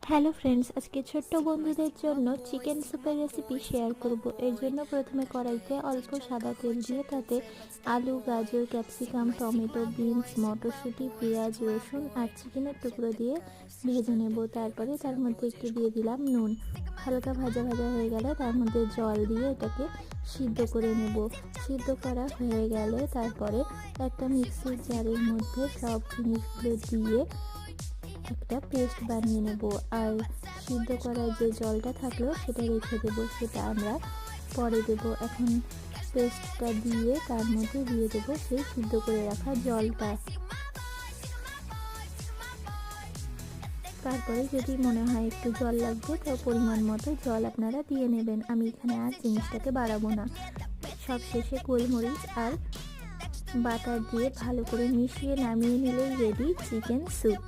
Hello friends, আজকে ছোট্ট বন্ধুদের জন্য চিকেন স্যুপের রেসিপি শেয়ার করব। এর জন্য প্রথমে কড়াইতে অল্প সাদা তেল দিয়ে তাতে আলু, গাজর, ক্যাপসিকাম, টমেটো, বিনস, মটরশুঁটি, পেঁয়াজ, রসুন আর চিকেনের টুকরো দিয়ে ভেজে নেব। তারপরে তার মধ্যে একটু দিয়ে দিলাম নুন। হালকা ভাজা ভাজা হয়ে গেলে তার মধ্যে জল দিয়ে এটাকে সিদ্ধ করে নেব। সিদ্ধ করা হয়ে গেলে তারপরে একটা মিক্সির জারের মধ্যে সব জিনিসগুলো দিয়ে একটা পেস্ট বানিয়ে নেব। আর সিদ্ধ করার যে জলটা থাকলো সেটা রেখে দেব, সেটা আমরা পরে দেব। এখন পেস্টটা দিয়ে তার মধ্যে দিয়ে দেব সেই সিদ্ধ করে রাখা জলটা। তারপরে যদি মনে হয় একটু জল লাগবে তো পরিমাণ মতো জল আপনারা দিয়ে নেবেন। আমি এখানে আর জিনিসটাকে বাড়াবো না। সব শেষে গোলমরিচ আর বাটার দিয়ে ভালো করে মিশিয়ে নামিয়ে নিলেই রেডি চিকেন স্যুপ।